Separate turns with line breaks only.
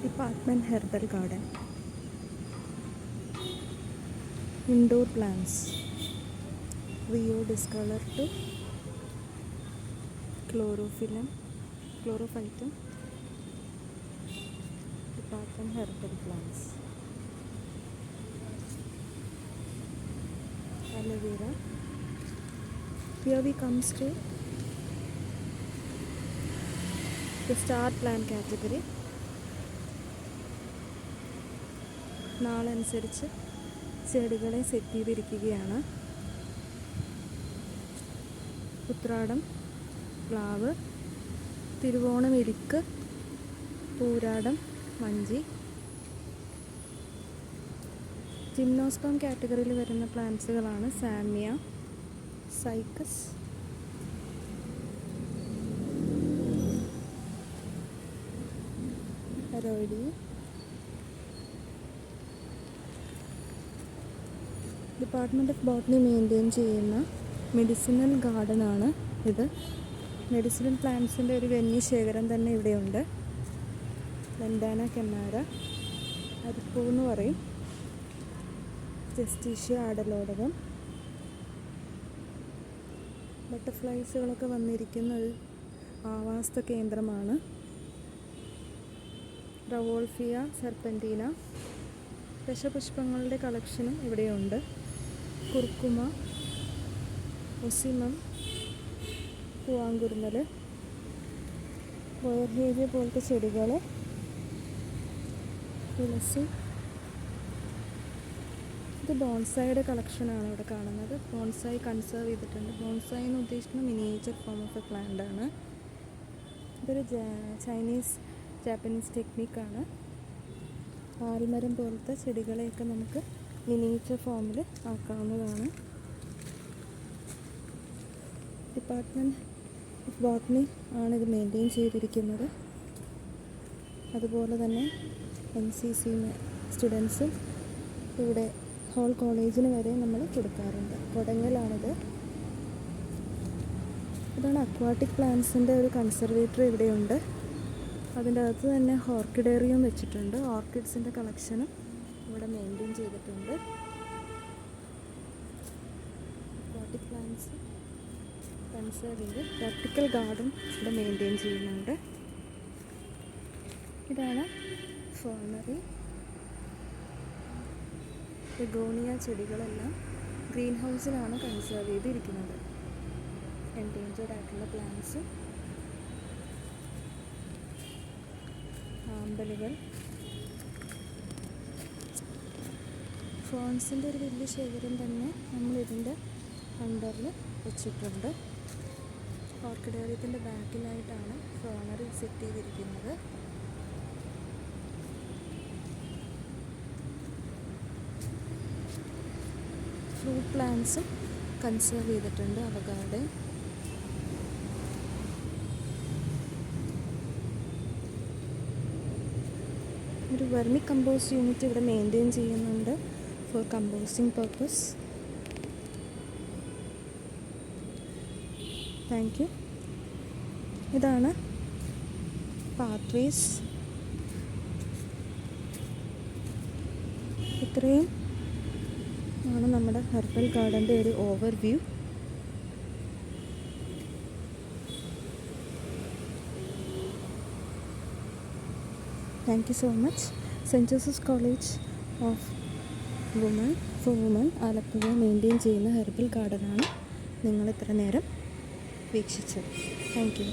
Department Herbal Garden. Indoor plants. Rio discolor to chlorophyllum. Department Herbal plants. Aloe vera. Here we comes to the star plant category. നാളനുസരിച്ച് ചെടികളെ set ചെയ്തിരിക്കുകയാണ്. ഉത്രാടം പ്ലാവ്, തിരുവോണം ഇരിക്ക്, പൂരാടം വഞ്ചി. Gymnosperm കാറ്റഗറിയിൽ വരുന്ന പ്ലാന്റ്സുകളാണ് സാമിയ, സൈക്കസ്, അരോയിഡി. ഡിപ്പാർട്ട്മെൻറ്റ് ഓഫ് ബോട്ടണി മെയിൻറ്റെയിൻ ചെയ്യുന്ന മെഡിസിനൽ ഗാർഡനാണ് ഇത്. മെഡിസിനൽ പ്ലാന്റ്സിൻ്റെ ഒരു വലിയ ശേഖരം തന്നെ ഇവിടെയുണ്ട്. ലൻഡാന കെന്നാര, അരിപ്പൂ എന്ന് പറയും, ജസ്റ്റീഷ്യ ആടലോടകം. ബട്ടർഫ്ലൈസുകളൊക്കെ വന്നിരിക്കുന്ന ഒരു ആവാസ കേന്ദ്രമാണ്. റവോൾഫിയ സെർപ്പൻറ്റീന. ദശപുഷ്പങ്ങളുടെ കളക്ഷനും ഇവിടെയുണ്ട്. കുർക്കുമ, ഒസിമം, പൂവാങ്കുരുന്നൽ, ബോയർഹേവിയ പോലത്തെ ചെടികൾ, തുളസി. ഇത് ബോൺസായിയുടെ കളക്ഷനാണ് ഇവിടെ കാണുന്നത്. ബോൺസായി കൺസേർവ് ചെയ്തിട്ടുണ്ട്. ബോൺസായി എന്ന് ഉദ്ദേശിക്കുന്ന miniature form of A plant ആണ്. ഇതൊരു ജാപ്പനീസ് ടെക്നിക്കാണ്. ആൽമരം പോലത്തെ ചെടികളെയൊക്കെ നമുക്ക് മിനിയേച്ചർ ഫോമിൽ ആക്കാവുന്നതാണ്. ഡിപ്പാർട്ട്മെൻറ്റ് ഓഫ് ബോട്ടണി ആണ് ഇത് മെയിൻറ്റെയിൻ ചെയ്തിരിക്കുന്നത്. അതുപോലെ തന്നെ NCC സ്റ്റുഡൻസും ഇവിടെ ഹോൾ കോളേജിന് വരെ നമ്മൾ കൊടുക്കാറുണ്ട്. കൊടങ്ങലാണിത്. ഇതാണ് അക്വാട്ടിക് പ്ലാന്റ്സിൻ്റെ ഒരു കൺസർവേറ്ററി ഇവിടെയുണ്ട്. അതിൻ്റെ അകത്ത് തന്നെ ഓർക്കിഡേറിയം വെച്ചിട്ടുണ്ട്. ഓർക്കിഡ്സിൻ്റെ കളക്ഷനും ഇവിടെ മെയിൻറ്റെയിൻ ചെയ്തിട്ടുണ്ട്. അക്വാട്ടിക് പ്ലാന്റ്സ് കൺസേർവ് ചെയ്ത് വെർട്ടിക്കൽ ഗാർഡൻ ഇവിടെ മെയിൻറ്റെയിൻ ചെയ്യുന്നുണ്ട്. ഇതാണ് ഫേർണറി. ബെഗോണിയ ചെടികളെല്ലാം ഗ്രീൻ ഹൗസിലാണ് കൺസേർവ് ചെയ്തിരിക്കുന്നത്. എൻഡേഞ്ചേർഡ് ആയിട്ടുള്ള പ്ലാന്റ്സും ആമ്പലുകൾ. ഫോൺസിൻ്റെ ഒരു വലിയ ശേഖരം തന്നെ നമ്മളിതിൻ്റെ അണ്ടറിൽ വെച്ചിട്ടുണ്ട്. ഓർക്കിഡേറിയത്തിൻ്റെ ബാക്കിലായിട്ടാണ് ഫേർണറി സെറ്റ് ചെയ്തിരിക്കുന്നത്. ഫ്രൂട്ട് പ്ലാന്റ്സും കൺസേർവ് ചെയ്തിട്ടുണ്ട്. അവകാഡോ, ഒരു വെർമി കമ്പോസ്റ്റ് യൂണിറ്റ് ഇവിടെ മെയിൻറ്റെയിൻ ചെയ്യുന്നുണ്ട് for composting purpose. Thank you. ഇതാണ് പാത്വേസ്. ഇത്രയും ആണ് നമ്മുടെ ഹെർബൽ ഗാർഡൻ്റെ ഒരു overview. Thank you so much. Saint Joseph's College of Women Alappuzha maintain ചെയ്യുന്ന ഹെർബൽ ഗാർഡനാണ് നിങ്ങൾ ഇത്ര നേരം വീക്ഷിച്ചത്. Thank you.